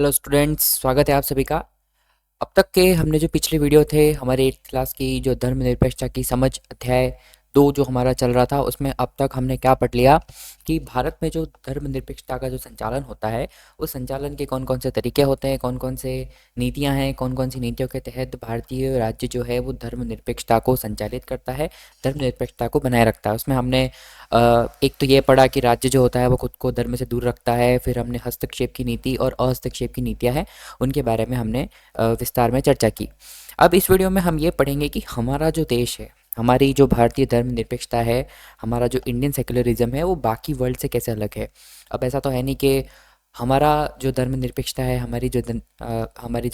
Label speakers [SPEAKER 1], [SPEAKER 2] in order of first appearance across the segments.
[SPEAKER 1] Hello students, स्वागत है आप सभी का। अब तक के हमने जो पिछले वीडियो थे हमारे 8th क्लास की जो धर्मनिरपेक्षता की समझ अध्याय 2 जो हमारा चल रहा था, उसमें अब तक हमने क्या पढ़ लिया कि भारत में जो धर्मनिरपेक्षता का जो संचालन होता है, उस संचालन के कौन कौन से तरीके होते हैं, कौन कौन से नीतियां हैं, कौन कौन सी नीतियों के तहत भारतीय राज्य जो है वो धर्मनिरपेक्षता को संचालित करता है, धर्मनिरपेक्षता को बनाए रखता है। उसमें हमने एक तो ये पढ़ा कि राज्य जो होता है वो खुद को धर्म से दूर रखता है। फिर हमने हस्तक्षेप की नीति और अहस्तक्षेप की नीतियाँ हैं, उनके बारे में हमने विस्तार में चर्चा की। अब इस वीडियो में हम ये पढ़ेंगे कि हमारा जो देश है, हमारी जो भारतीय धर्मनिरपेक्षता है, हमारा जो इंडियन सेक्युलरिज्म है, वो बाकी वर्ल्ड से कैसे अलग है। अब ऐसा तो है नहीं कि हमारा जो धर्मनिरपेक्षता है, हमारी जो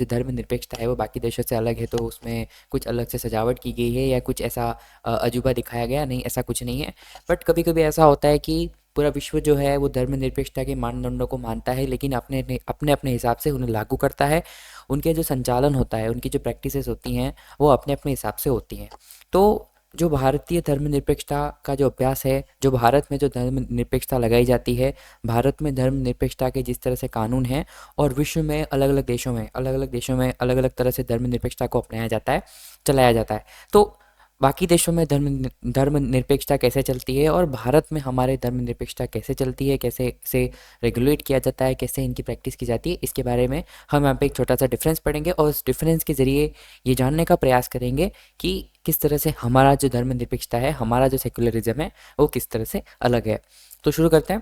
[SPEAKER 1] धर्मनिरपेक्षता है वो बाकी देशों से अलग है, तो उसमें कुछ अलग से सजावट की गई है या कुछ ऐसा अजूबा दिखाया गया। नहीं, ऐसा कुछ नहीं है। बट कभी कभी ऐसा होता है कि पूरा विश्व जो है वो धर्मनिरपेक्षता के मानदंडों को मानता है, लेकिन अपने अपने अपने हिसाब से उन्हें लागू करता है। उनके जो संचालन होता है, उनकी जो प्रैक्टिसेस होती हैं, वो अपने अपने हिसाब से होती हैं। तो जो भारतीय धर्मनिरपेक्षता का जो अभ्यास है, जो भारत में जो धर्मनिरपेक्षता लगाई जाती है, भारत में धर्मनिरपेक्षता के जिस तरह से कानून हैं और विश्व में अलग अलग देशों में अलग अलग तरह से धर्मनिरपेक्षता को अपनाया जाता है, चलाया जाता है। तो बाकी देशों में धर्मनिरपेक्षता कैसे चलती है और भारत में हमारे धर्मनिरपेक्षता कैसे चलती है, कैसे इसे रेगुलेट किया जाता है, कैसे इनकी प्रैक्टिस की जाती है, इसके बारे में हम यहाँ पे एक छोटा सा डिफरेंस पढ़ेंगे और उस डिफरेंस के ज़रिए ये जानने का प्रयास करेंगे कि किस तरह से हमारा जो धर्मनिरपेक्षता है, हमारा जो सेक्युलरिज्म है, वो किस तरह से अलग है। तो शुरू करते हैं।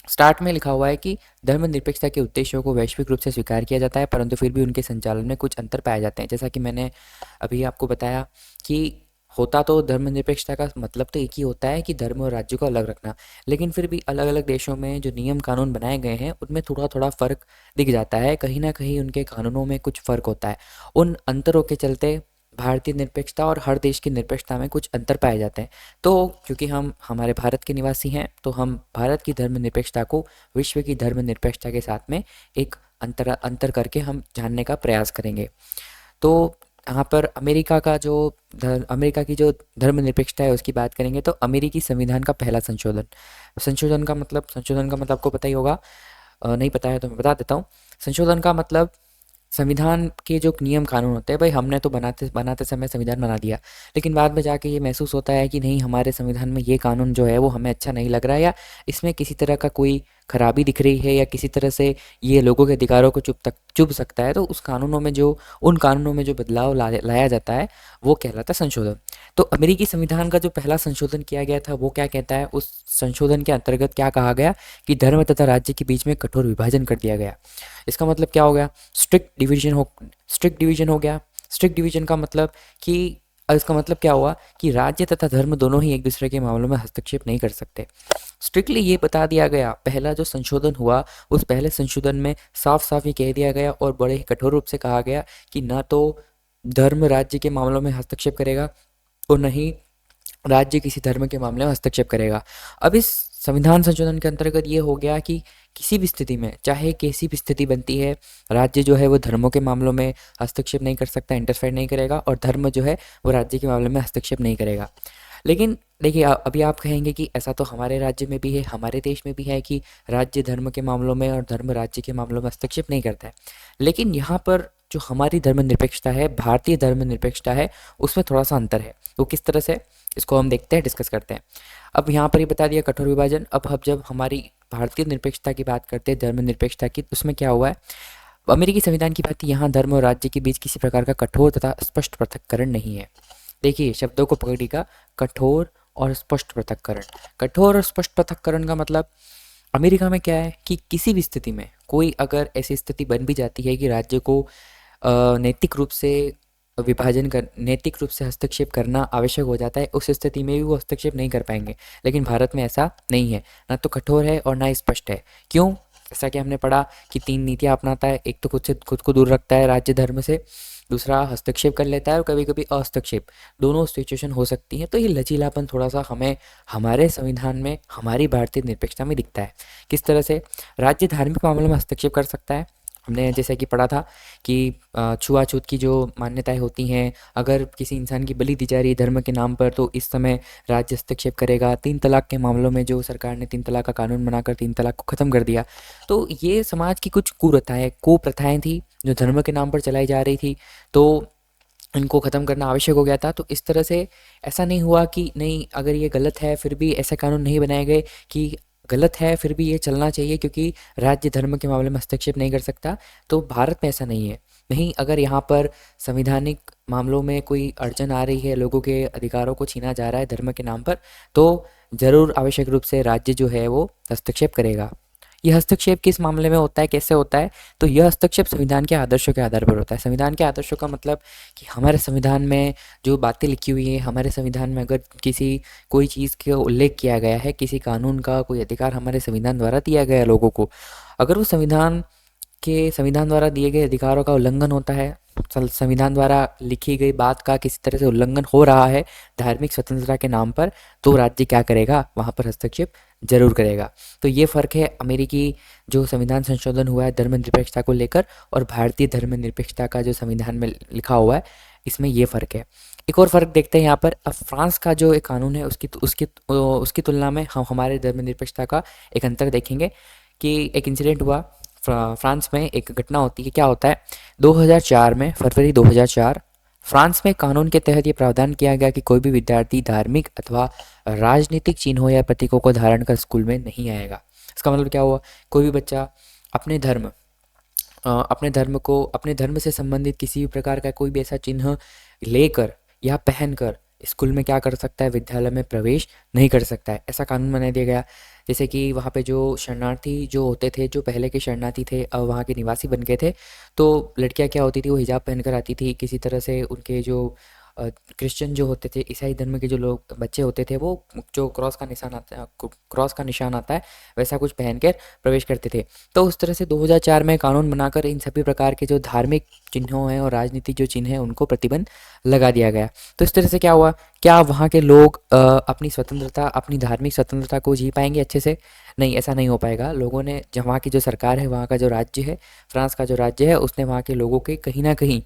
[SPEAKER 1] स्टार्ट में लिखा हुआ है कि धर्मनिरपेक्षता के उद्देश्यों को वैश्विक रूप से स्वीकार किया जाता है, परंतु फिर भी उनके संचालन में कुछ अंतर पाए जाते हैं। जैसा कि मैंने अभी आपको बताया कि होता तो धर्मनिरपेक्षता का मतलब तो एक ही होता है कि धर्म और राज्य को अलग रखना, लेकिन फिर भी अलग अलग देशों में जो नियम कानून बनाए गए हैं उनमें थोड़ा थोड़ा फ़र्क दिख जाता है। कहीं ना कहीं उनके कानूनों में कुछ फ़र्क होता है। उन अंतरों के चलते भारतीय निरपेक्षता और हर देश की निरपेक्षता में कुछ अंतर पाए जाते हैं। तो क्योंकि हम हमारे भारत के निवासी हैं, तो हम भारत की धर्मनिरपेक्षता को विश्व की धर्मनिरपेक्षता के साथ में एक अंतर करके हम जानने का प्रयास करेंगे। तो यहाँ पर अमेरिका की जो धर्मनिरपेक्षता है उसकी बात करेंगे। तो अमेरिकी संविधान का पहला संशोधन का मतलब आपको पता ही होगा। नहीं पता है तो मैं बता देता हूँ। संशोधन का मतलब संविधान के जो नियम कानून होते हैं, भाई हमने तो बनाते बनाते समय संविधान बना दिया, लेकिन बाद में जाके ये महसूस होता है कि नहीं, हमारे संविधान में ये कानून जो है वो हमें अच्छा नहीं लग रहा है, या इसमें किसी तरह का कोई खराबी दिख रही है, या किसी तरह से ये लोगों के अधिकारों को चुभ सकता है। तो उन कानूनों में जो बदलाव लाया जाता है वो कहलाता है संशोधन। तो अमेरिकी संविधान का जो पहला संशोधन किया गया था वो क्या कहता है, उस संशोधन के अंतर्गत क्या कहा गया कि धर्म तथा राज्य के बीच में कठोर विभाजन कर दिया गया। इसका मतलब क्या हो गया, स्ट्रिक्ट डिवीजन हो गया। स्ट्रिक्ट डिवीजन का मतलब कि इसका मतलब क्या हुआ कि राज्य तथा धर्म दोनों ही एक दूसरे के मामलों में हस्तक्षेप नहीं कर सकते। स्ट्रिक्टली ये बता दिया गया। पहला जो संशोधन हुआ, उस पहले संशोधन में साफ साफ ये कह दिया गया और बड़े ही कठोर रूप से कहा गया कि ना तो धर्म राज्य के मामलों में हस्तक्षेप करेगा और न ही राज्य किसी धर्म के मामले में हस्तक्षेप करेगा। अब इस संविधान संशोधन के अंतर्गत ये हो गया कि किसी भी स्थिति में, चाहे कैसी भी स्थिति बनती है, राज्य जो है वो धर्मों के मामलों में हस्तक्षेप नहीं कर सकता, इंटरफेयर नहीं करेगा, और धर्म जो है वो राज्य के मामले में हस्तक्षेप नहीं करेगा। लेकिन देखिए, अभी आप कहेंगे कि ऐसा तो हमारे राज्य में भी है, हमारे देश में भी है कि राज्य धर्म के मामलों में और धर्म राज्य के मामलों में हस्तक्षेप नहीं करता है। लेकिन यहाँ पर जो हमारी धर्मनिरपेक्षता है, भारतीय धर्मनिरपेक्षता है, उसमें थोड़ा सा अंतर है। तो किस तरह से, इसको हम देखते हैं, डिस्कस करते हैं। अब यहाँ पर ये बता दिया कठोर विभाजन। अब जब हमारी भारतीय निरपेक्षता की बात करते हैं, धर्मनिरपेक्षता की, उसमें क्या हुआ है, अमेरिकी संविधान की बात, यहाँ धर्म और राज्य के बीच किसी प्रकार का कठोर तथा स्पष्ट पृथक्करण नहीं है। देखिए, शब्दों को पकड़िएगा, कठोर और स्पष्ट पृथक्करण। कठोर और स्पष्ट पृथक्करण का मतलब अमेरिका में क्या है कि किसी भी स्थिति में, कोई अगर ऐसी स्थिति बन भी जाती है कि राज्य को नैतिक रूप से हस्तक्षेप करना आवश्यक हो जाता है, उस स्थिति में भी वो हस्तक्षेप नहीं कर पाएंगे। लेकिन भारत में ऐसा नहीं है, ना तो कठोर है और ना स्पष्ट है। क्यों? जैसा कि हमने पढ़ा कि 3 नीतियाँ अपनाता है। एक तो खुद को दूर रखता है राज्य धर्म से, दूसरा हस्तक्षेप कर लेता है, और कभी कभी अहस्तक्षेप, दोनों सिचुएशन हो सकती हैं। तो ये लचीलापन थोड़ा सा हमें हमारे संविधान में, हमारी भारतीय निरपेक्षता में दिखता है। किस तरह से राज्य धार्मिक मामलों में हस्तक्षेप कर सकता है, हमने जैसे कि पढ़ा था कि छुआछूत की जो मान्यताएं होती हैं, अगर किसी इंसान की बलि दी जा रही है धर्म के नाम पर तो इस समय राज्य हस्तक्षेप करेगा। तीन तलाक के मामलों में जो सरकार ने तीन तलाक का कानून बनाकर तीन तलाक को ख़त्म कर दिया। तो ये समाज की कुछ कुप्रथाएं थी जो धर्म के नाम पर चलाई जा रही थी, तो इनको ख़त्म करना आवश्यक हो गया था। तो इस तरह से ऐसा नहीं हुआ कि नहीं, अगर ये गलत है फिर भी ऐसे कानून नहीं बनाए गए कि गलत है फिर भी ये चलना चाहिए क्योंकि राज्य धर्म के मामले में हस्तक्षेप नहीं कर सकता। तो भारत में ऐसा नहीं है। नहीं, अगर यहाँ पर संविधानिक मामलों में कोई अड़चन आ रही है, लोगों के अधिकारों को छीना जा रहा है धर्म के नाम पर, तो ज़रूर आवश्यक रूप से राज्य जो है वो हस्तक्षेप करेगा। ये हस्तक्षेप किस मामले में होता है, कैसे होता है? तो यह हस्तक्षेप संविधान के आदर्शों के आधार पर होता है। संविधान के आदर्शों का मतलब कि हमारे संविधान में जो बातें लिखी हुई हैं, हमारे संविधान में अगर किसी कोई चीज़ का उल्लेख किया गया है, किसी कानून का कोई अधिकार हमारे संविधान द्वारा दिया गया है लोगों को, अगर वो संविधान द्वारा दिए गए अधिकारों का उल्लंघन होता है, संविधान द्वारा लिखी गई बात का किसी तरह से उल्लंघन हो रहा है धार्मिक स्वतंत्रता के नाम पर, तो राज्य क्या करेगा? वहाँ पर हस्तक्षेप जरूर करेगा। तो ये फ़र्क है अमेरिकी जो संविधान संशोधन हुआ है धर्मनिरपेक्षता को लेकर, और भारतीय धर्मनिरपेक्षता का जो संविधान में लिखा हुआ है, इसमें ये फ़र्क है। एक और फ़र्क देखते हैं यहाँ पर। अब फ्रांस का जो एक कानून है उसकी तुलना में हम हमारे धर्मनिरपेक्षता का एक अंतर देखेंगे कि एक इंसिडेंट हुआ फ्रांस में। एक घटना होती है, क्या होता है 2004 में, फरवरी 2004, फ्रांस में कानून के तहत ये प्रावधान किया गया कि कोई भी विद्यार्थी धार्मिक अथवा राजनीतिक चिन्हों या प्रतीकों को धारण कर स्कूल में नहीं आएगा। इसका मतलब क्या हुआ? कोई भी बच्चा अपने धर्म अपने धर्म से संबंधित किसी भी प्रकार का कोई भी ऐसा चिन्ह लेकर या पहनकर स्कूल में क्या कर सकता है? विद्यालय में प्रवेश नहीं कर सकता है। ऐसा कानून बना दिया गया। जैसे कि वहाँ पे जो शरणार्थी जो होते थे, जो पहले के शरणार्थी थे, अब वहाँ के निवासी बन गए थे, तो लड़कियाँ क्या होती थी, वो हिजाब पहनकर आती थी। किसी तरह से उनके जो क्रिश्चियन जो होते थे, ईसाई धर्म के जो लोग बच्चे होते थे, वो जो क्रॉस का निशान आता है वैसा कुछ पहन कर प्रवेश करते थे। तो उस तरह से 2004 में कानून बनाकर इन सभी प्रकार के जो धार्मिक चिन्हों हैं और राजनीतिक जो चिन्ह हैं उनको प्रतिबंध लगा दिया गया। तो इस तरह से क्या हुआ? क्या वहाँ के लोग अपनी स्वतंत्रता, अपनी धार्मिक स्वतंत्रता को जी पाएंगे अच्छे से? नहीं, ऐसा नहीं हो पाएगा। लोगों ने, जब वहाँ की जो सरकार है, वहाँ का जो राज्य है, फ्रांस का जो राज्य है, उसने वहाँ के लोगों के कहीं ना कहीं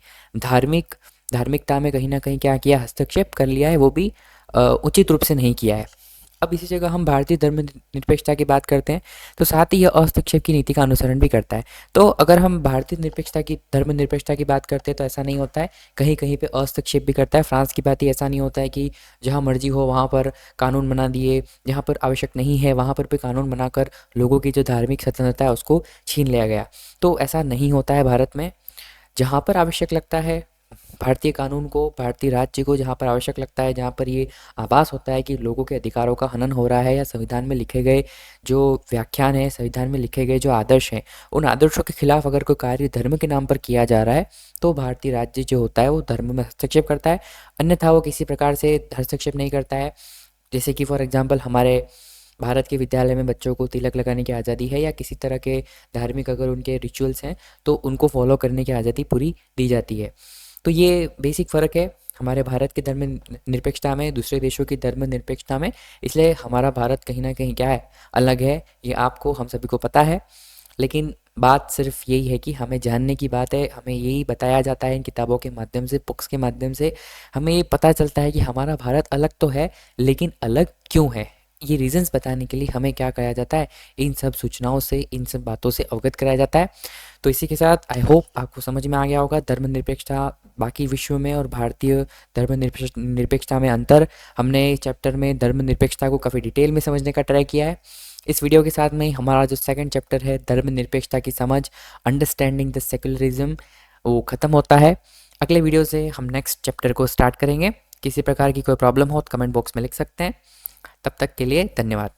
[SPEAKER 1] धार्मिकता में कहीं ना कहीं क्या किया? हस्तक्षेप कर लिया है, वो भी उचित रूप से नहीं किया है। अब इसी जगह हम भारतीय धर्मनिरपेक्षता की बात करते हैं, तो साथ ही यह हस्तक्षेप की नीति का अनुसरण भी करता है। तो अगर हम भारतीय धर्मनिरपेक्षता की बात करते हैं तो ऐसा नहीं होता है, कहीं कहीं पे हस्तक्षेप भी करता है। फ्रांस की बात ही ऐसा नहीं होता है कि जहाँ मर्जी हो वहाँ पर कानून बना दिए, जहाँ पर आवश्यक नहीं है वहाँ पर भी कानून बनाकर लोगों की जो धार्मिक स्वतंत्रता है उसको छीन लिया गया। तो ऐसा नहीं होता है भारत में। जहाँ पर आवश्यक लगता है भारतीय कानून को, भारतीय राज्य को जहाँ पर आवश्यक लगता है, जहाँ पर ये आभास होता है कि लोगों के अधिकारों का हनन हो रहा है, या संविधान में लिखे गए जो व्याख्यान है, संविधान में लिखे गए जो आदर्श हैं, उन आदर्शों के खिलाफ अगर कोई कार्य धर्म के नाम पर किया जा रहा है, तो भारतीय राज्य जो होता है वो धर्म में हस्तक्षेप करता है। अन्यथा वो किसी प्रकार से हस्तक्षेप नहीं करता है। जैसे कि फॉर एग्जाम्पल हमारे भारत के विद्यालय में बच्चों को तिलक लगाने की आज़ादी है, या किसी तरह के धार्मिक अगर उनके रिचुअल्स हैं तो उनको फॉलो करने की आज़ादी पूरी दी जाती है। तो ये बेसिक फ़र्क है हमारे भारत की धर्म निरपेक्षता में दूसरे देशों की धर्म निरपेक्षता में। इसलिए हमारा भारत कहीं ना कहीं क्या है? अलग है। ये आपको, हम सभी को पता है। लेकिन बात सिर्फ यही है कि हमें जानने की बात है। हमें यही बताया जाता है इन किताबों के माध्यम से, बुक्स के माध्यम से हमें ये पता चलता है कि हमारा भारत अलग तो है, लेकिन अलग क्यों है? ये रीजंस बताने के लिए हमें क्या कराया जाता है? इन सब सूचनाओं से, इन सब बातों से अवगत कराया जाता है। तो इसी के साथ आई होप आपको समझ में आ गया होगा धर्मनिरपेक्षता बाकी विश्व में और भारतीय धर्मनिरपेक्षता में अंतर। हमने इस चैप्टर में धर्मनिरपेक्षता को काफ़ी डिटेल में समझने का ट्राई किया है। इस वीडियो के साथ में हमारा जो सेकंड चैप्टर है धर्मनिरपेक्षता की समझ, अंडरस्टैंडिंग द सेक्युलरिज्म, वो ख़त्म होता है। अगले वीडियो से हम नेक्स्ट चैप्टर को स्टार्ट करेंगे। किसी प्रकार की कोई प्रॉब्लम हो तो कमेंट बॉक्स में लिख सकते हैं। तब तक के लिए धन्यवाद।